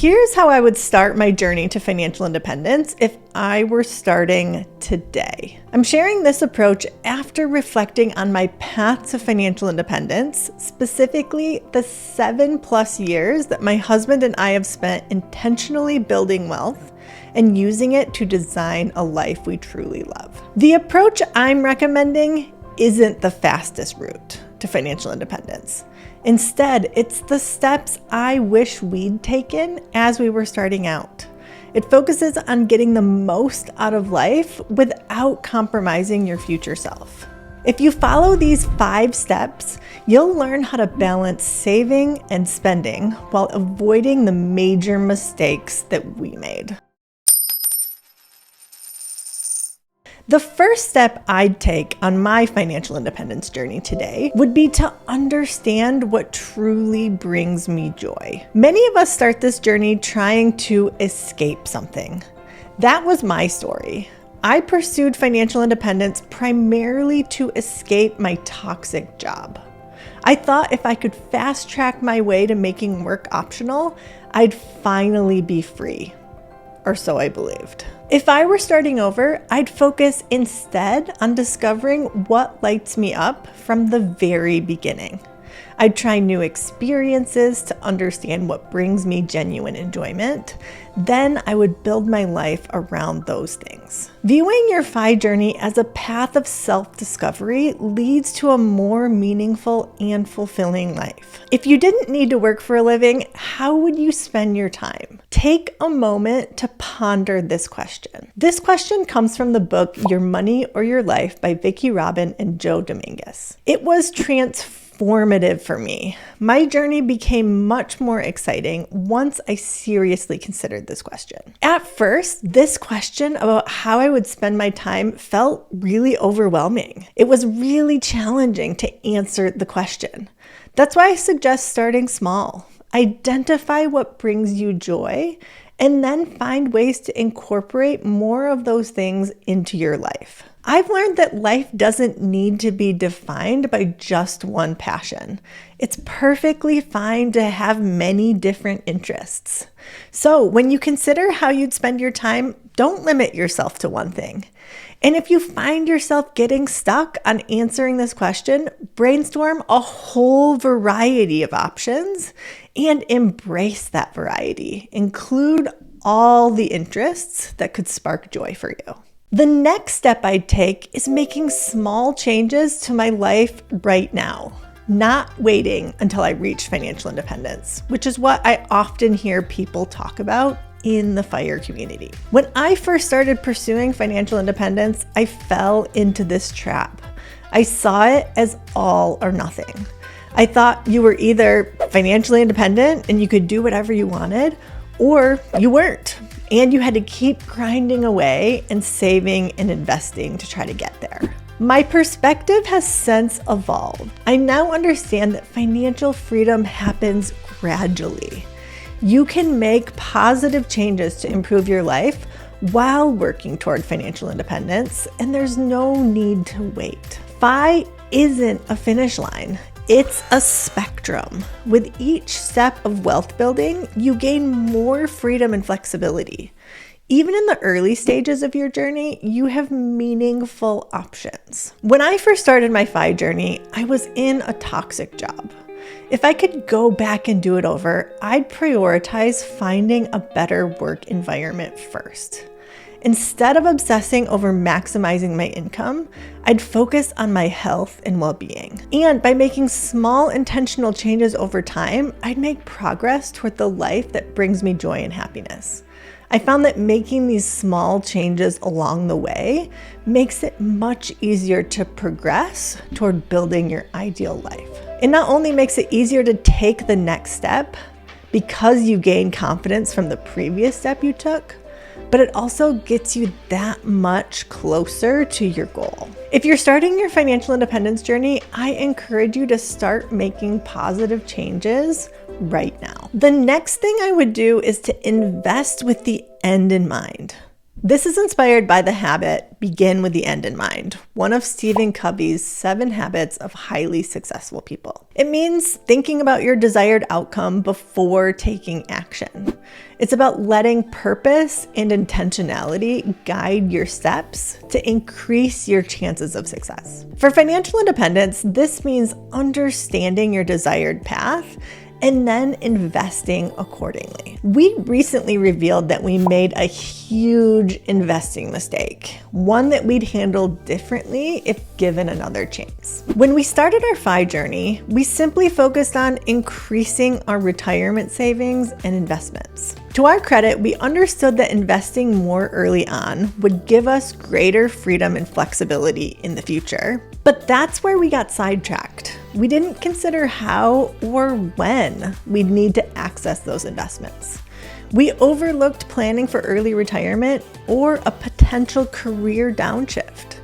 Here's how I would start my journey to financial independence if I were starting today. I'm sharing this approach after reflecting on my path to financial independence, specifically the 7+ years that my husband and I have spent intentionally building wealth and using it to design a life we truly love. The approach I'm recommending isn't the fastest route to financial independence. Instead, it's the steps I wish we'd taken as we were starting out. It focuses on getting the most out of life without compromising your future self. If you follow these 5 steps, you'll learn how to balance saving and spending while avoiding the major mistakes that we made. The first step I'd take on my financial independence journey today would be to understand what truly brings me joy. Many of us start this journey trying to escape something. That was my story. I pursued financial independence primarily to escape my toxic job. I thought if I could fast track my way to making work optional, I'd finally be free. Or so I believed. If I were starting over, I'd focus instead on discovering what lights me up from the very beginning. I'd try new experiences to understand what brings me genuine enjoyment. Then I would build my life around those things. Viewing your FI journey as a path of self-discovery leads to a more meaningful and fulfilling life. If you didn't need to work for a living, how would you spend your time? Take a moment to ponder this question. This question comes from the book Your Money or Your Life by Vicki Robin and Joe Dominguez. It was transformative for me. My journey became much more exciting once I seriously considered this question. At first, this question about how I would spend my time felt really overwhelming. It was really challenging to answer the question. That's why I suggest starting small. Identify what brings you joy, and then find ways to incorporate more of those things into your life. I've learned that life doesn't need to be defined by just one passion. It's perfectly fine to have many different interests. So when you consider how you'd spend your time, don't limit yourself to one thing. And if you find yourself getting stuck on answering this question, brainstorm a whole variety of options and embrace that variety. Include all the interests that could spark joy for you. The next step I'd take is making small changes to my life right now, not waiting until I reach financial independence, which is what I often hear people talk about in the FIRE community. When I first started pursuing financial independence, I fell into this trap. I saw it as all or nothing. I thought you were either financially independent and you could do whatever you wanted, or you weren't. And you had to keep grinding away and saving and investing to try to get there. My perspective has since evolved. I now understand that financial freedom happens gradually. You can make positive changes to improve your life while working toward financial independence, and there's no need to wait. FI isn't a finish line. It's a spectrum. With each step of wealth building, you gain more freedom and flexibility. Even in the early stages of your journey, you have meaningful options. When I first started my FI journey, I was in a toxic job. If I could go back and do it over, I'd prioritize finding a better work environment first. Instead of obsessing over maximizing my income, I'd focus on my health and well-being. And by making small intentional changes over time, I'd make progress toward the life that brings me joy and happiness. I found that making these small changes along the way makes it much easier to progress toward building your ideal life. It not only makes it easier to take the next step because you gain confidence from the previous step you took, but it also gets you that much closer to your goal. If you're starting your financial independence journey, I encourage you to start making positive changes right now. The next thing I would do is to invest with the end in mind. This is inspired by the habit, begin with the end in mind, one of Stephen Covey's 7 habits of highly successful people. It means thinking about your desired outcome before taking action. It's about letting purpose and intentionality guide your steps to increase your chances of success. For financial independence, this means understanding your desired path and then investing accordingly. We recently revealed that we made a huge investing mistake, one that we'd handle differently if given another chance. When we started our FI journey, we simply focused on increasing our retirement savings and investments. To our credit, we understood that investing more early on would give us greater freedom and flexibility in the future. But that's where we got sidetracked. We didn't consider how or when we'd need to access those investments. We overlooked planning for early retirement or a potential career downshift.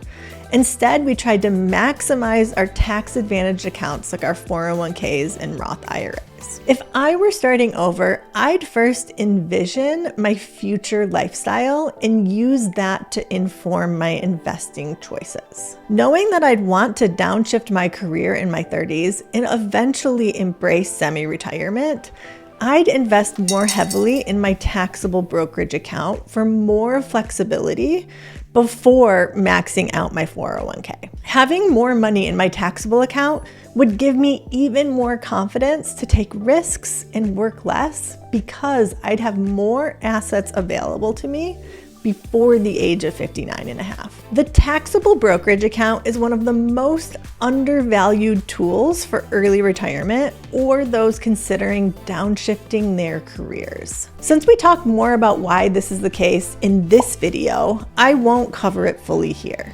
Instead, we tried to maximize our tax-advantaged accounts like our 401ks and Roth IRAs. If I were starting over, I'd first envision my future lifestyle and use that to inform my investing choices. Knowing that I'd want to downshift my career in my 30s and eventually embrace semi-retirement, I'd invest more heavily in my taxable brokerage account for more flexibility before maxing out my 401k. Having more money in my taxable account would give me even more confidence to take risks and work less because I'd have more assets available to me before the age of 59 and a half. The taxable brokerage account is one of the most undervalued tools for early retirement or those considering downshifting their careers. Since we talk more about why this is the case in this video, I won't cover it fully here.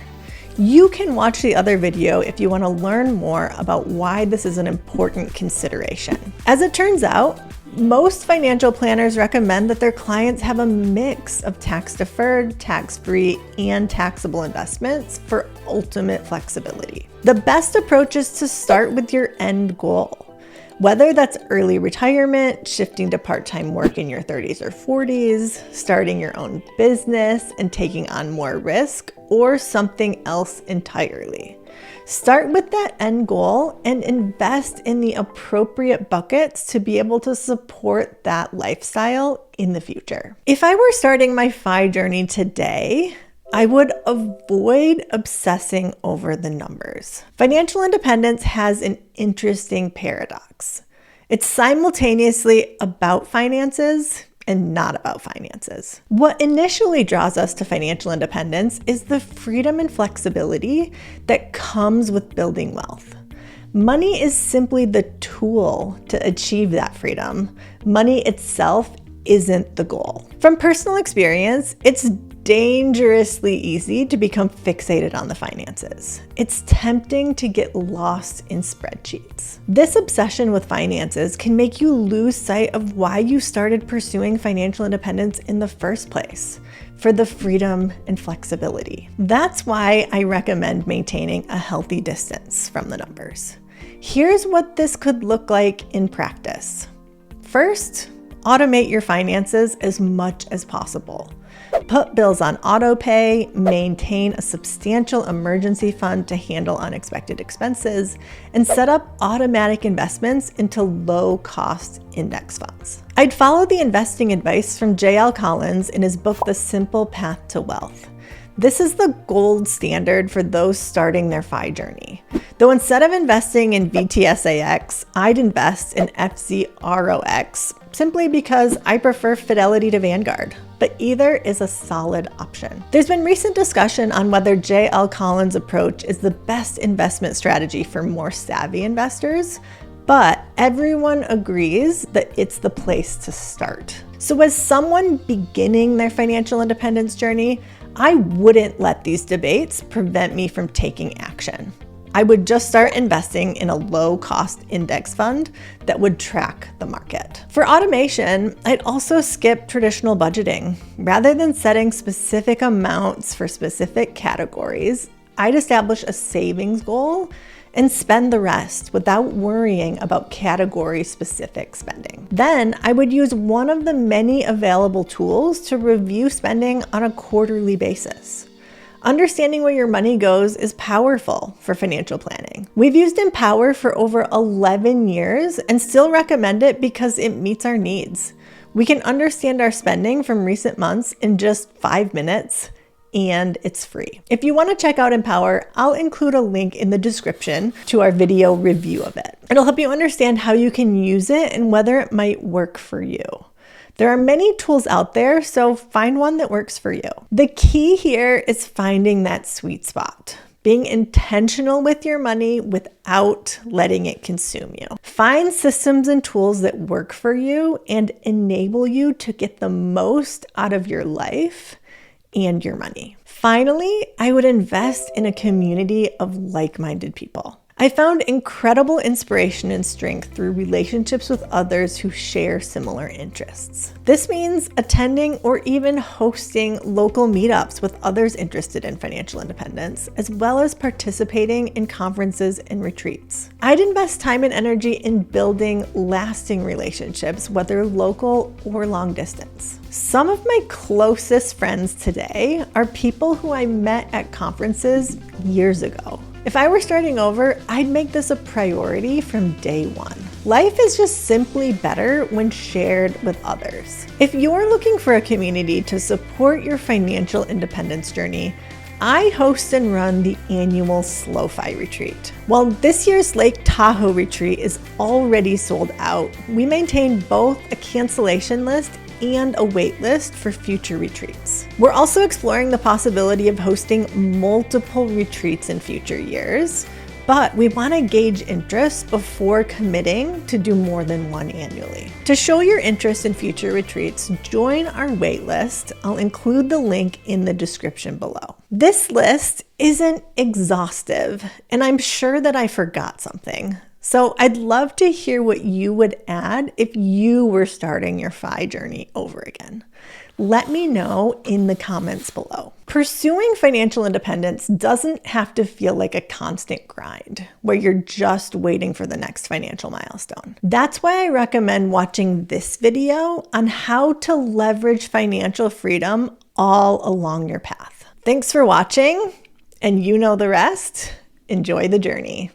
You can watch the other video if you want to learn more about why this is an important consideration. As it turns out, most financial planners recommend that their clients have a mix of tax-deferred, tax-free, and taxable investments for ultimate flexibility. The best approach is to start with your end goal. Whether that's early retirement, shifting to part-time work in your 30s or 40s, starting your own business and taking on more risk, or something else entirely. Start with that end goal and invest in the appropriate buckets to be able to support that lifestyle in the future. If I were starting my FI journey today, I would avoid obsessing over the numbers. Financial independence has an interesting paradox. It's simultaneously about finances and not about finances. What initially draws us to financial independence is the freedom and flexibility that comes with building wealth. Money is simply the tool to achieve that freedom. Money itself isn't the goal. From personal experience, it's dangerously easy to become fixated on the finances. It's tempting to get lost in spreadsheets. This obsession with finances can make you lose sight of why you started pursuing financial independence in the first place, for the freedom and flexibility. That's why I recommend maintaining a healthy distance from the numbers. Here's what this could look like in practice. First, automate your finances as much as possible. Put bills on auto pay, maintain a substantial emergency fund to handle unexpected expenses, and set up automatic investments into low-cost index funds. I'd follow the investing advice from J.L. Collins in his book, The Simple Path to Wealth. This is the gold standard for those starting their FI journey. Though instead of investing in VTSAX, I'd invest in FZROX simply because I prefer Fidelity to Vanguard, but either is a solid option. There's been recent discussion on whether J.L. Collins' approach is the best investment strategy for more savvy investors, but everyone agrees that it's the place to start. So as someone beginning their financial independence journey, I wouldn't let these debates prevent me from taking action. I would just start investing in a low-cost index fund that would track the market. For automation, I'd also skip traditional budgeting. Rather than setting specific amounts for specific categories, I'd establish a savings goal and spend the rest without worrying about category-specific spending. Then I would use one of the many available tools to review spending on a quarterly basis. Understanding where your money goes is powerful for financial planning. We've used Empower for over 11 years and still recommend it because it meets our needs. We can understand our spending from recent months in just 5 minutes, and it's free. If you want to check out Empower, I'll include a link in the description to our video review of it. It'll help you understand how you can use it and whether it might work for you. There are many tools out there, so find one that works for you. The key here is finding that sweet spot, being intentional with your money without letting it consume you. Find systems and tools that work for you and enable you to get the most out of your life and your money. Finally, I would invest in a community of like-minded people. I found incredible inspiration and strength through relationships with others who share similar interests. This means attending or even hosting local meetups with others interested in financial independence, as well as participating in conferences and retreats. I'd invest time and energy in building lasting relationships, whether local or long distance. Some of my closest friends today are people who I met at conferences years ago. If I were starting over, I'd make this a priority from day one. Life is just simply better when shared with others. If you're looking for a community to support your financial independence journey, I host and run the annual SlowFi retreat. While this year's Lake Tahoe retreat is already sold out, we maintain both a cancellation list and a wait list for future retreats. We're also exploring the possibility of hosting multiple retreats in future years, but we want to gauge interest before committing to do more than one annually. To show your interest in future retreats, join our wait list. I'll include the link in the description below. This list isn't exhaustive, and I'm sure that I forgot something. So I'd love to hear what you would add if you were starting your FI journey over again. Let me know in the comments below. Pursuing financial independence doesn't have to feel like a constant grind where you're just waiting for the next financial milestone. That's why I recommend watching this video on how to leverage financial freedom all along your path. Thanks for watching, and you know the rest. Enjoy the journey.